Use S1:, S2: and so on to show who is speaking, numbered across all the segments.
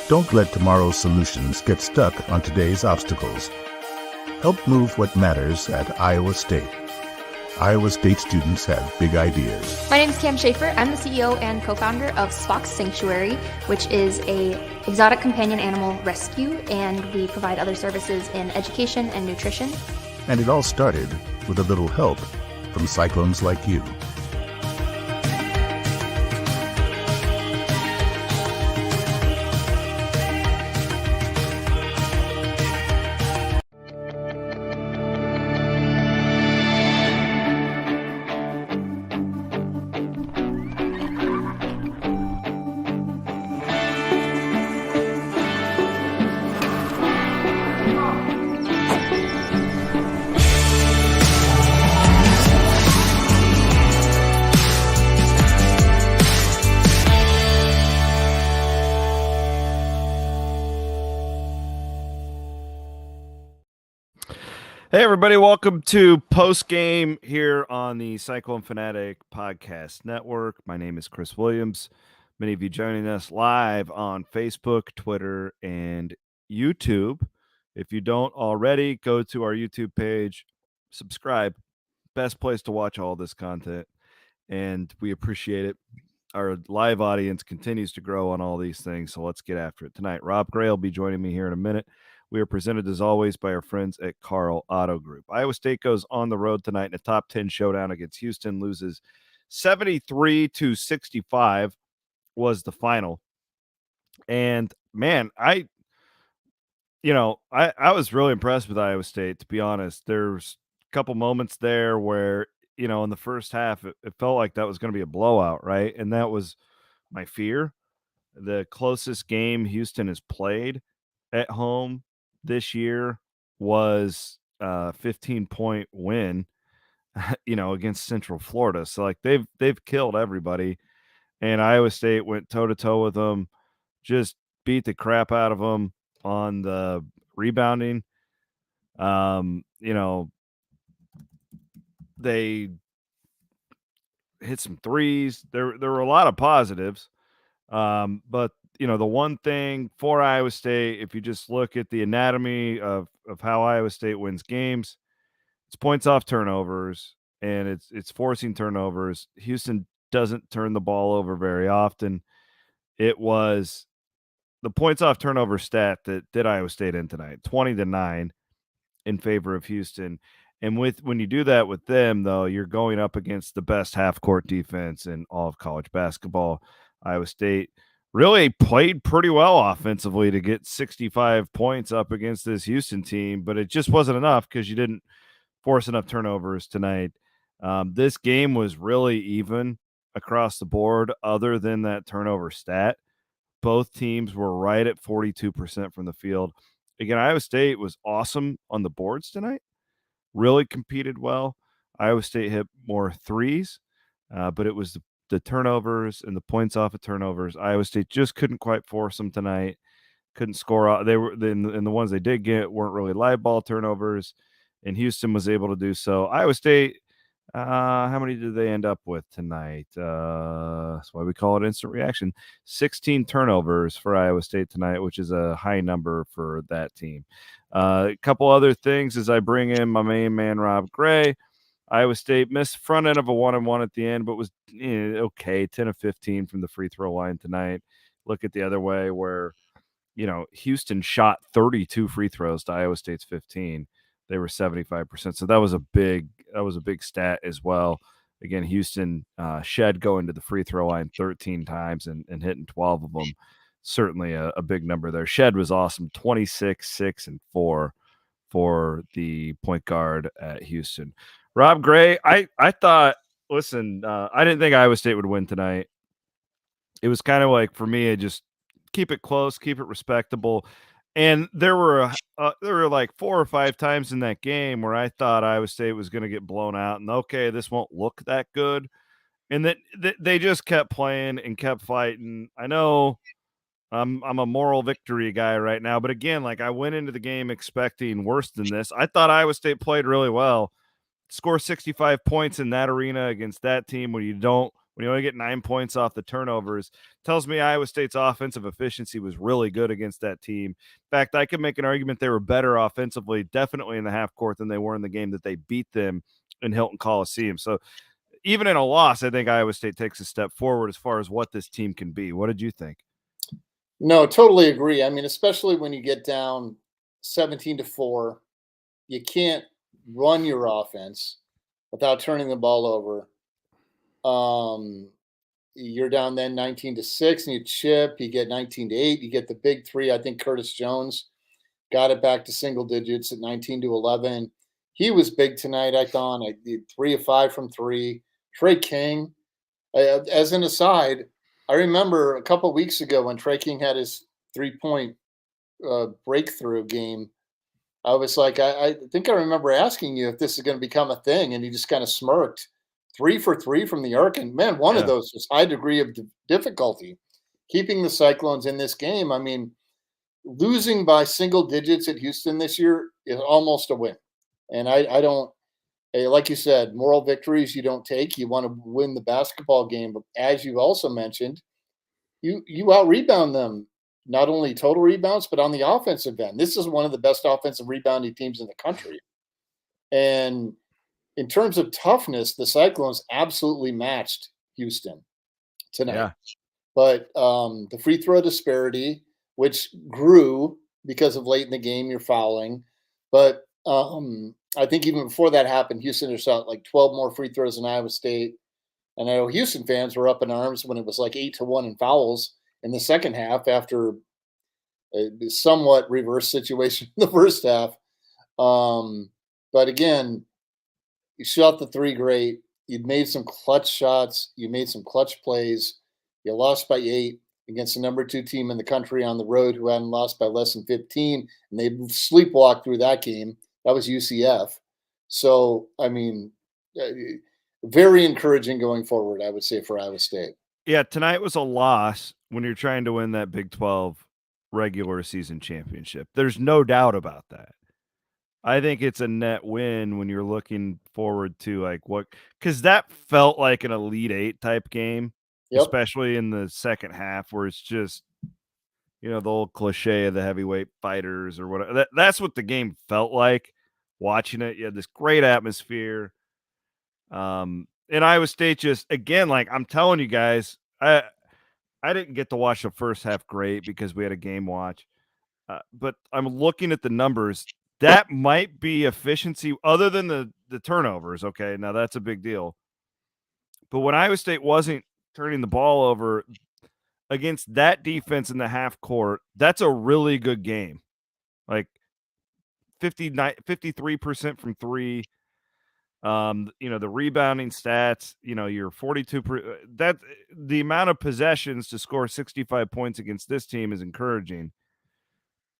S1: Don't let tomorrow's solutions get stuck on today's obstacles. Help move what matters at Iowa State. Iowa State students have big ideas.
S2: My name is Cam Schaefer. I'm the CEO and co-founder of Spock's Sanctuary, which is a exotic companion animal rescue, and we provide other services in education and nutrition.
S1: And it all started with a little help from cyclones like you.
S3: Hey, everybody. Welcome to POSTGAME here on the Cyclone Fanatic Podcast Network. My name is Chris Williams. Many of you joining us live on Facebook, Twitter, and YouTube. If you don't already, go to our YouTube page, subscribe. Best place to watch all this content, and we appreciate it. Our live audience continues to grow on all these things, so let's get after it tonight. Rob Gray will be joining me here in a minute. We are presented, as always, by our friends at Carl Auto Group. Iowa State goes on the road tonight in a top 10 showdown against Houston, loses 73-65 was the final. And, man, I was really impressed with Iowa State, to be honest. There's a couple moments there where, in the first half, it felt like that was going to be a blowout, right? And that was my fear. The closest game Houston has played at home this year was a 15-point win, against Central Florida. So like they've killed everybody, and Iowa State went toe to toe with them, just beat the crap out of them on the rebounding. They hit some threes. There were a lot of positives, but the one thing for Iowa State, if you just look at the anatomy of how Iowa State wins games, it's points off turnovers, and it's forcing turnovers. Houston doesn't turn the ball over very often. It was the points off turnover stat that did Iowa State in tonight, 20-9 in favor of Houston. And when you do that with them, though, you're going up against the best half-court defense in all of college basketball. Iowa State really played pretty well offensively to get 65 points up against this Houston team, but it just wasn't enough because you didn't force enough turnovers tonight. This game was really even across the board other than that turnover stat. Both teams were right at 42% from the field. Again, Iowa State was awesome on the boards tonight, really competed well. Iowa State hit more threes, but it was the turnovers and the points off of turnovers. Iowa State just couldn't quite force them tonight. Couldn't score. They were and the ones they did get weren't really live ball turnovers, and Houston was able to do so. Iowa State, how many did they end up with tonight? That's why we call it instant reaction. 16 turnovers for Iowa State tonight, which is a high number for that team. A couple other things as I bring in my main man, Rob Gray. Iowa State missed front end of a 1-on-1 at the end, but was okay, 10 of 15 from the free throw line tonight. Look at the other way where, Houston shot 32 free throws to Iowa State's 15. They were 75%. So that was a big stat as well. Again, Houston shed going to the free throw line 13 times and hitting 12 of them. Certainly a big number there. Shed was awesome, 26, 6, and 4 for the point guard at Houston. Rob Gray, I thought, listen, I didn't think Iowa State would win tonight. It was kind of like, for me, I just keep it close, keep it respectable. And there were like 4 or 5 times in that game where I thought Iowa State was going to get blown out, and okay, this won't look that good. And that they just kept playing and kept fighting. I know I'm a moral victory guy right now, but again, like I went into the game expecting worse than this. I thought Iowa State played really well. Score 65 points in that arena against that team when you don't when you only get 9 points off the turnovers, tells me Iowa State's offensive efficiency was really good against that team. In fact, I could make an argument they were better offensively, definitely in the half court, than they were in the game that they beat them in Hilton Coliseum. So even in a loss, I think Iowa State takes a step forward as far as what this team can be. What did you think?
S4: No, totally agree. I mean, especially when you get down 17-4, you can't run your offense without turning the ball over. You're down then 19-6, and you chip. You get 19-8. You get the big three. I think Curtis Jones got it back to single digits at 19-11. He was big tonight. I thought I did 3 of 5 from three. Trey King, as an aside, I remember a couple weeks ago when Trey King had his 3-point breakthrough game. I was like, I think I remember asking you if this is going to become a thing, and you just kind of smirked. 3 for 3 from the arc, and man, one of those was high degree of difficulty. Keeping the Cyclones in this game, I mean, losing by single digits at Houston this year is almost a win. And I don't, like you said, moral victories you don't take. You want to win the basketball game, but as you also mentioned, you out rebound them, not only total rebounds, but on the offensive end. This is one of the best offensive rebounding teams in the country. And in terms of toughness, the Cyclones absolutely matched Houston tonight.
S3: Yeah.
S4: But the free throw disparity, which grew because of late in the game, you're fouling. But I think even before that happened, Houston had shot like 12 more free throws than Iowa State. And I know Houston fans were up in arms when it was like 8-1 in fouls in the second half after a somewhat reverse situation in the first half. But again, you shot the three great. You'd made some clutch shots. You made some clutch plays. You lost by 8 against the number 2 team in the country on the road who hadn't lost by less than 15. And they sleepwalked through that game. That was UCF. So, I mean, very encouraging going forward, I would say, for Iowa State.
S3: Yeah, tonight was a loss when you're trying to win that Big 12 regular season championship. There's no doubt about that. I think it's a net win when you're looking forward to like what, because that felt like an Elite Eight type game, especially in the second half where it's just, the old cliche of the heavyweight fighters or whatever. That's what the game felt like watching it. You had this great atmosphere. And Iowa State just, again, like I'm telling you guys, I didn't get to watch the first half great because we had a game watch. But I'm looking at the numbers. That might be efficiency other than the turnovers. Okay, now that's a big deal. But when Iowa State wasn't turning the ball over against that defense in the half court, that's a really good game. Like 53% from three. The rebounding stats, you're 42%. That the amount of possessions to score 65 points against this team is encouraging.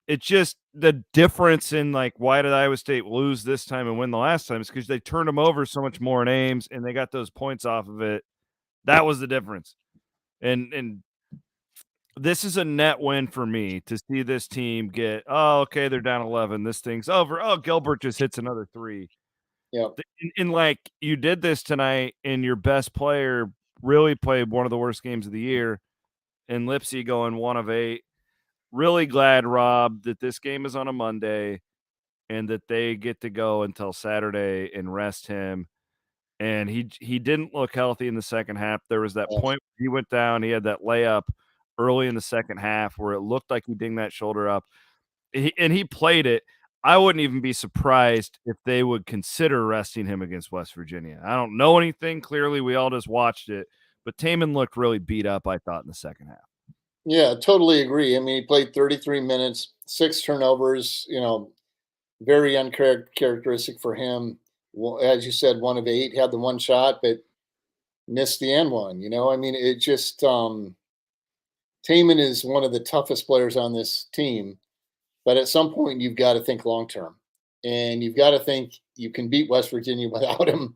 S3: It's just the difference in like, why did Iowa State lose this time and win the last time? It's because they turned them over so much more in Ames and they got those points off of it. That was the difference. And this is a net win for me to see this team get, okay, they're down 11. This thing's over. Oh, Gilbert just hits another 3.
S4: Yeah.
S3: And like you did this tonight and your best player really played one of the worst games of the year and Lipsy going 1 of 8. Really glad, Rob, that this game is on a Monday and that they get to go until Saturday and rest him. And he didn't look healthy in the second half. There was that point where he went down. He had that layup early in the second half where it looked like he dinged that shoulder up. He played it. I wouldn't even be surprised if they would consider resting him against West Virginia. I don't know anything. Clearly, we all just watched it. But Taman looked really beat up, I thought, in the second half.
S4: Yeah, totally agree. I mean, he played 33 minutes, 6 turnovers, very uncharacteristic for him. Well, as you said, 1 of 8, had the one shot, but missed the end one. I mean, it just Taman is one of the toughest players on this team. But at some point, you've got to think long term, and you've got to think you can beat West Virginia without him.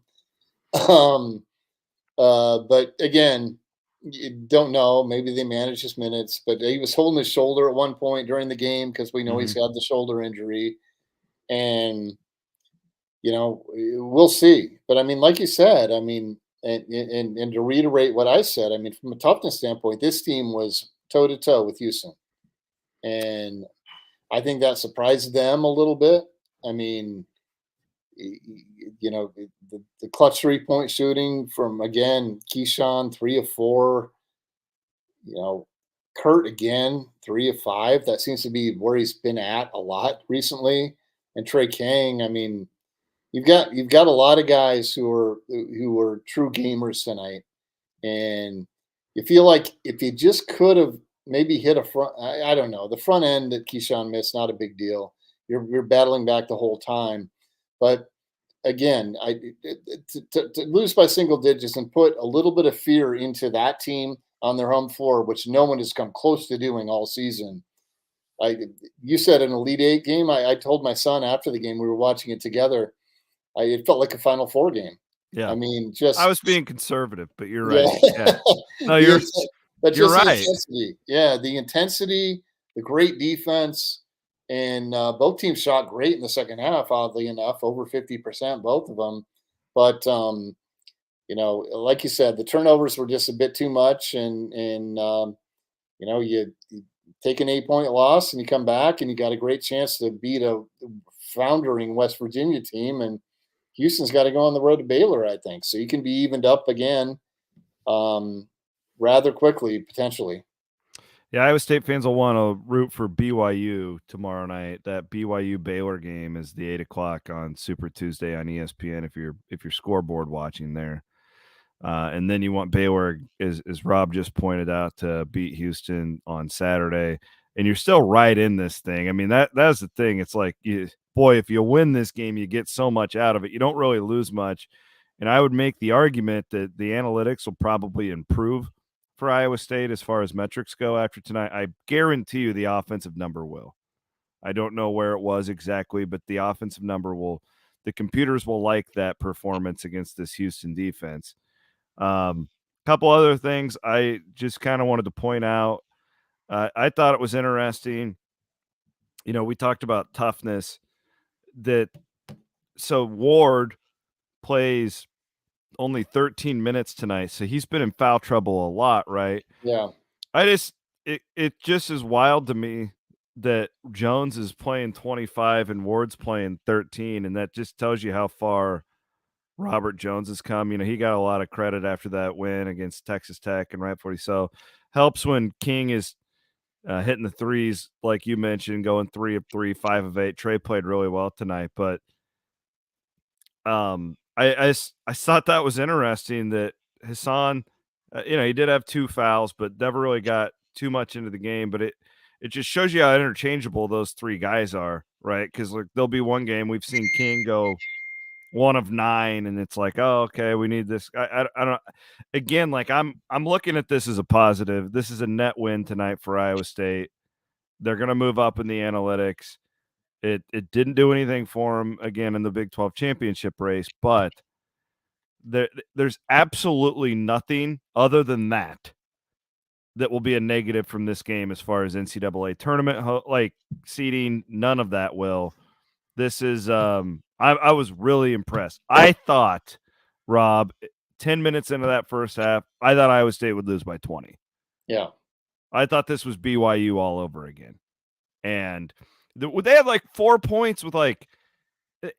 S4: But again, you don't know. Maybe they manage his minutes, but he was holding his shoulder at one point during the game because we know he's had the shoulder injury, and we'll see. But I mean, like you said, I mean, and to reiterate what I said, I mean, from a toughness standpoint, this team was toe to toe with Houston, and I think that surprised them a little bit. I mean, the clutch 3-point shooting from, again, Keyshawn, 3 of 4. Kurt again, 3 of 5. That seems to be where he's been at a lot recently. And Trey King, I mean, you've got a lot of guys who are true gamers tonight, and you feel like if you just could have maybe hit a front, I don't know, the front end that Keyshawn missed, not a big deal. You're battling back the whole time, but again, to lose by single digits and put a little bit of fear into that team on their home floor, which no one has come close to doing all season. You said an Elite Eight game. I told my son after the game, we were watching it together, it felt like a Final Four game.
S3: Yeah.
S4: I mean,
S3: I was being conservative, but you're right. Yeah. No, you're right.
S4: The intensity. Yeah, the intensity, the great defense, and both teams shot great in the second half, oddly enough, over 50%, both of them. But like you said, the turnovers were just a bit too much, and you take an 8-point loss and you come back and you got a great chance to beat a foundering West Virginia team, and Houston's got to go on the road to Baylor, I think. So you can be evened up again rather quickly, potentially.
S3: Yeah, Iowa State fans will want to root for BYU tomorrow night. That BYU Baylor game is the 8 o'clock on Super Tuesday on ESPN if you're scoreboard watching there. And then you want Baylor, as Rob just pointed out, to beat Houston on Saturday. And you're still right in this thing. I mean, that's the thing. It's like, if you win this game, you get so much out of it. You don't really lose much. And I would make the argument that the analytics will probably improve for Iowa State as far as metrics go after tonight. I guarantee you the offensive number will. I don't know where it was exactly, but the offensive number will. The computers will like that performance against this Houston defense. Couple other things I just kind of wanted to point out. I thought it was interesting. We talked about toughness. So Ward plays only 13 minutes tonight, so he's been in foul trouble a lot, right?
S4: Yeah.
S3: It just is wild to me that Jones is playing 25 and Ward's playing 13, and that just tells you how far Robert Jones has come. He got a lot of credit after that win against Texas Tech, and rightfully so. Helps when King is hitting the threes, like you mentioned, going 3 of 3, 5 of 8. Trey played really well tonight, but I thought that was interesting that Hassan, he did have 2 fouls, but never really got too much into the game. But it just shows you how interchangeable those 3 guys are, right? Because there'll be one game we've seen King go 1 of 9, and it's like, oh, okay, we need this. I don't. Again, like I'm looking at this as a positive. This is a net win tonight for Iowa State. They're going to move up in the analytics. It didn't do anything for them again in the Big 12 championship race, but there's absolutely nothing other than that will be a negative from this game as far as NCAA tournament seeding. None of that will. This is I was really impressed. I thought, Rob, 10 minutes into that first half, I thought Iowa State would lose by 20.
S4: Yeah.
S3: I thought this was BYU all over again. And they had like 4 points with like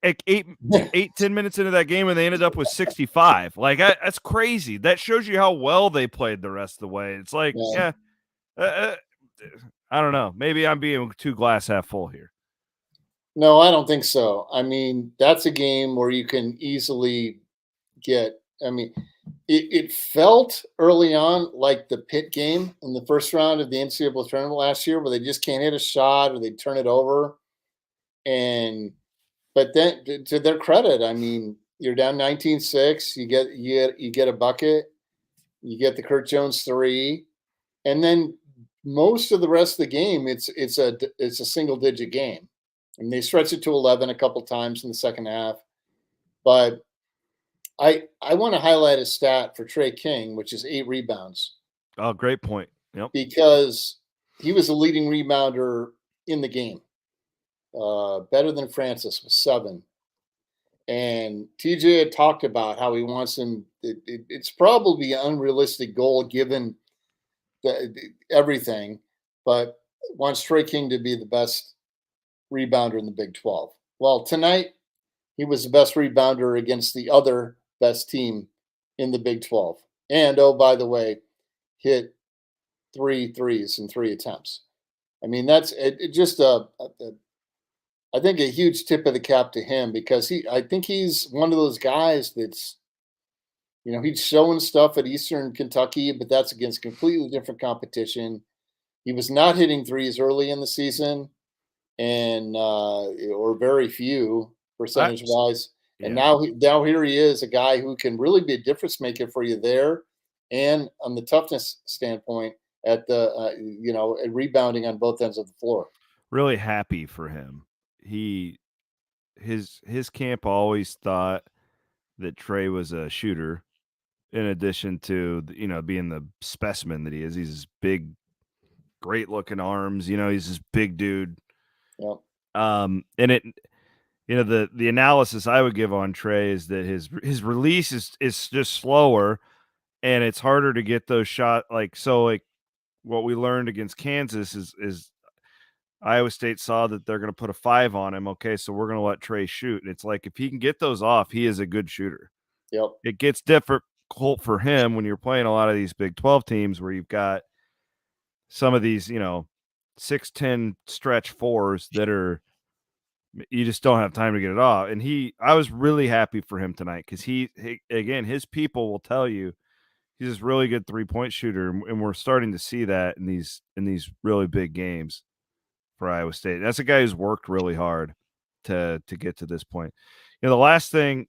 S3: 10 minutes into that game, and they ended up with 65. Like, that's crazy. That shows you how well they played the rest of the way. It's like, I don't know. Maybe I'm being too glass half full here.
S4: No, I don't think so. I mean, that's a game where you can easily get – it felt early on like the Pitt game in the first round of the NCAA tournament last year, where they just can't hit a shot or they turn it over. But then, to their credit, I mean, you're down 19-6. You get a bucket. You get the Kurt Jones 3, and then most of the rest of the game, it's a single digit game. And they stretched it to 11 a couple times in the second half. But I want to highlight a stat for Trey King, which is 8 rebounds.
S3: Oh, great point. Yep.
S4: Because he was the leading rebounder in the game. Better than Francis with 7. And TJ had talked about how he wants him. It's probably an unrealistic goal given everything, but wants Trey King to be the best rebounder in the Big 12. Well, tonight he was the best rebounder against the other best team in the Big 12. And oh, by the way, hit 3 threes in 3 attempts. I mean, that's just I think a huge tip of the cap to him because I think he's one of those guys that's, he's showing stuff at Eastern Kentucky, but that's against completely different competition. He was not hitting threes early in the season, and or very few percentage wise. And
S3: Yeah.
S4: now here he is, a guy who can really be a difference maker for you there, and on the toughness standpoint at the at rebounding on both ends of the floor.
S3: Really happy for him. His camp always thought that Trey was a shooter, in addition to being the specimen that he is. He's this big, great looking arms. He's this big dude.
S4: Yep.
S3: And it, the analysis I would give on Trey is that his release is just slower, and it's harder to get those shot. Like what we learned against Kansas is Iowa State saw that they're going to put a 5 on him. Okay, so we're going to let Trey shoot. And it's like, if he can get those off, he is a good shooter.
S4: Yep.
S3: It gets difficult for him when you're playing a lot of these Big 12 teams where you've got some of these, 6'10" stretch fours that you just don't have time to get it off. And I was really happy for him tonight because again, his people will tell you he's this really good 3-point shooter, and we're starting to see that in these really big games for Iowa State. That's a guy who's worked really hard to get to this point. The last thing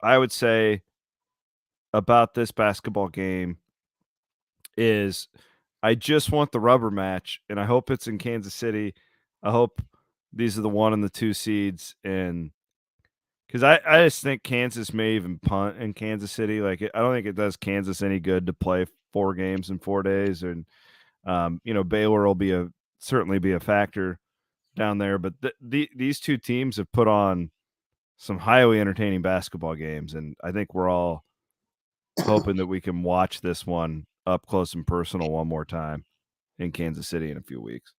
S3: I would say about this basketball game is I just want the rubber match, and I hope it's in Kansas City. I hope these are the 1 and the 2 seeds, and because I just think Kansas may even punt in Kansas City. Like, I don't think it does Kansas any good to play 4 games in 4 days, and Baylor will certainly be a factor down there. But these 2 teams have put on some highly entertaining basketball games, and I think we're all hoping that we can watch this one up close and personal one more time in Kansas City in a few weeks.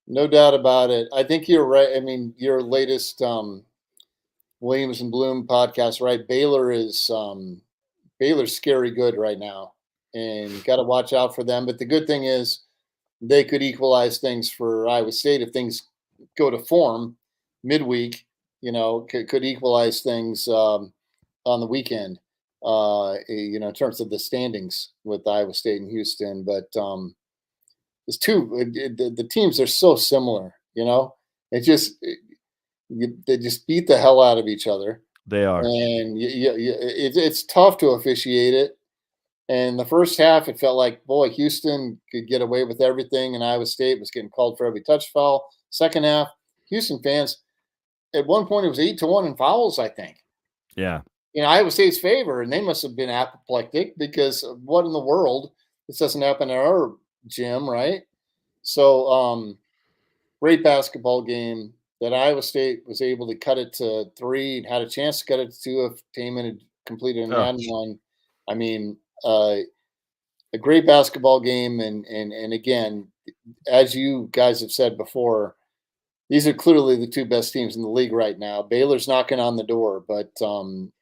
S4: No doubt about it. I think you're right. I mean, your latest Williams and Bloom podcast, right? Baylor's scary good right now, and got to watch out for them. But the good thing is they could equalize things for Iowa State if things go to form midweek. Could equalize things on the weekend. In terms of the standings with Iowa State and Houston, but the teams are so similar. They just beat the hell out of each other.
S3: They are,
S4: and it's tough to officiate it. And the first half, it felt like, boy, Houston could get away with everything, and Iowa State was getting called for every touch foul. Second half, Houston fans, at one point, it was 8-1 in fouls, I think.
S3: Yeah.
S4: In Iowa State's favor, and they must have been apoplectic because what in the world? This doesn't happen at our gym, right? So, great basketball game that Iowa State was able to cut it to 3 and had a chance to cut it to 2 if Taman had completed an and one. I mean, a great basketball game, and again, as you guys have said before, these are clearly the 2 best teams in the league right now. Baylor's knocking on the door, but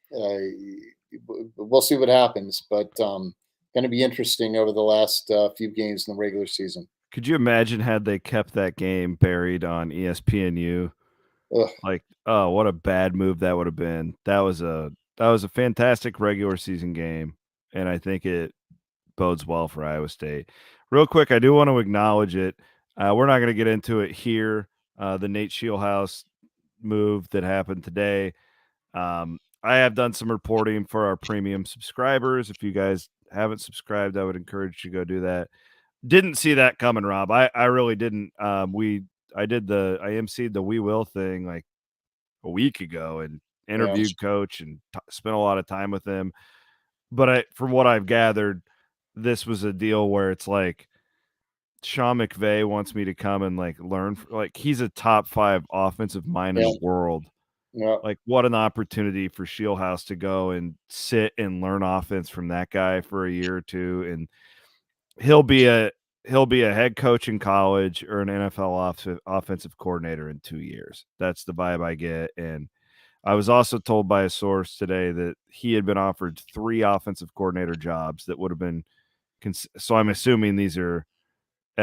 S4: we'll see what happens. But going to be interesting over the last few games in the regular season.
S3: Could you imagine had they kept that game buried on ESPNU?
S4: Ugh.
S3: Like, oh, what a bad move that would have been. That was a fantastic regular season game, and I think it bodes well for Iowa State. Real quick, I do want to acknowledge it. We're not going to get into it here. The Nate Shieldhouse move that happened today. I have done some reporting for our premium subscribers. If you guys haven't subscribed, I would encourage you to go do that. Didn't see that coming, Rob. I really didn't. I emceed the We Will thing like a week ago and interviewed Coach and spent a lot of time with him. But from what I've gathered, this was a deal where it's like Sean McVay wants me to come and like learn. Like, he's a top 5 offensive mind in the world.
S4: Yeah.
S3: Like, what an opportunity for Shieldhouse to go and sit and learn offense from that guy for a year or two, and he'll be a head coach in college or an NFL offensive coordinator in 2 years. That's the vibe I get. And I was also told by a source today that he had been offered 3 offensive coordinator jobs that would have been so I'm assuming these are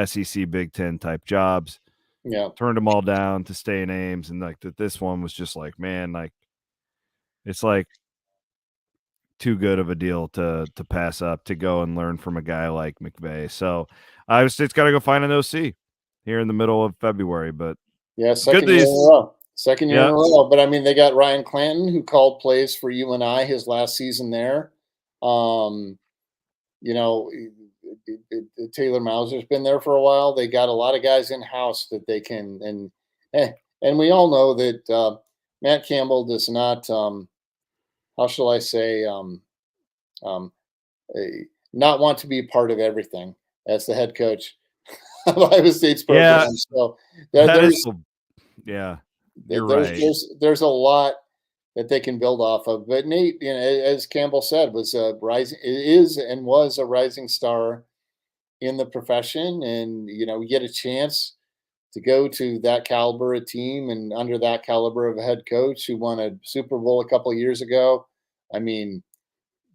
S3: SEC Big Ten type jobs.
S4: Yeah.
S3: Turned them all down to stay in Ames, and like that this one was just like, man, like it's like too good of a deal to pass up to go and learn from a guy like McVay. So Iowa State's got to go find an OC here in the middle of February. But
S4: Yeah.
S3: good
S4: Second year in a
S3: these,
S4: row. Second year in
S3: yeah,
S4: a row. But I mean, they got Ryan Clanton, who called plays for UNI his last season there. You know, Taylor Mauser's been there for a while. They got a lot of guys in house that they can, and we all know that Matt Campbell does not. How shall I say? Um, Not want to be part of everything as the head coach of Iowa State's program.
S3: yeah,
S4: So
S3: that is,
S4: there's
S3: yeah, you're
S4: there's
S3: right.
S4: there's a lot that they can build off of. But Nate, you know, as Campbell said, was a rising is and was a rising star in the profession, and you know, you get a chance to go to that caliber of team and under that caliber of a head coach who won a Super Bowl a couple of years ago. I mean,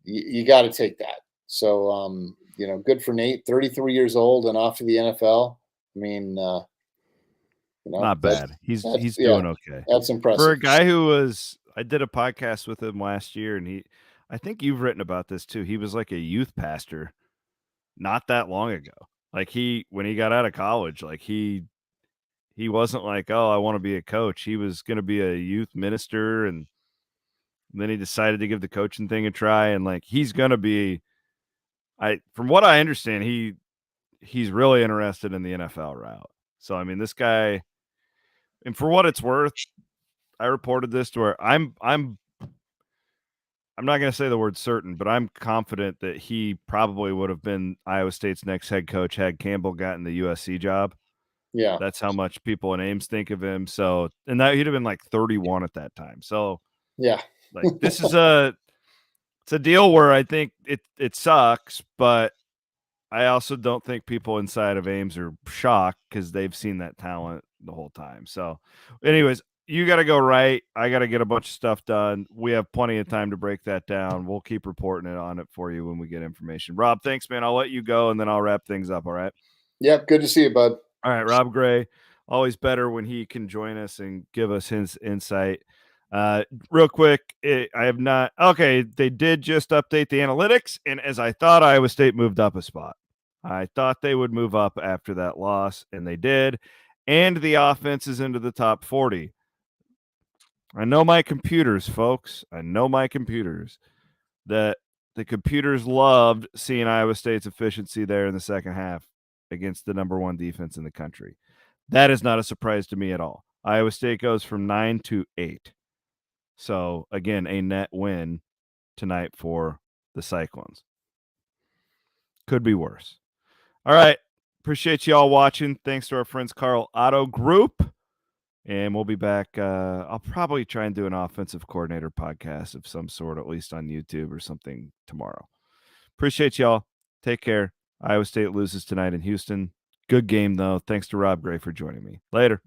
S4: you got to take that. So, you know, good for Nate, 33 years old and off to the NFL. I mean, you know,
S3: Not bad. He's
S4: yeah,
S3: doing okay
S4: that's
S3: for
S4: impressive.
S3: a guy who was. I did a podcast with him last year, and I think you've written about this too. He was like a youth pastor not that long ago. Like when he got out of college, like he wasn't like, oh, I want to be a coach. He was going to be a youth minister, and then he decided to give the coaching thing a try. And like he's going to be, from what I understand, he's really interested in the NFL route. So I mean, this guy, and for what it's worth, I reported this to where I'm not going to say the word certain, but I'm confident that he probably would have been Iowa State's next head coach had Campbell gotten the USC job.
S4: Yeah,
S3: That's how much people in Ames think of him. So, and that he'd have been like 31 at that time. So,
S4: yeah,
S3: like, this is it's a deal where I think it sucks, but I also don't think people inside of Ames are shocked because they've seen that talent the whole time. So, anyways, you got to go right. I got to get a bunch of stuff done. We have plenty of time to break that down. We'll keep reporting it on it for you when we get information. Rob, thanks, man. I'll let you go and then I'll wrap things up. All right.
S4: yep. Good to see you, bud.
S3: All right, Rob Gray, always better when he can join us and give us his insight. Real quick, I have not. Okay, they did just update the analytics, and as I thought, Iowa State moved up a spot. I thought they would move up after that loss, and they did. And the offense is into the top 40. I know my computers, folks. I know my computers. That the computers loved seeing Iowa State's efficiency there in the second half against the number 1 defense in the country. That is not a surprise to me at all. Iowa State goes from 9 to 8. So, again, a net win tonight for the Cyclones. Could be worse. All right. Appreciate you all watching. Thanks to our friends Carl Auto Group. And we'll be back. I'll probably try and do an offensive coordinator podcast of some sort, at least on YouTube or something tomorrow. Appreciate y'all. Take care. Iowa State loses tonight in Houston. Good game, though. Thanks to Rob Gray for joining me. Later.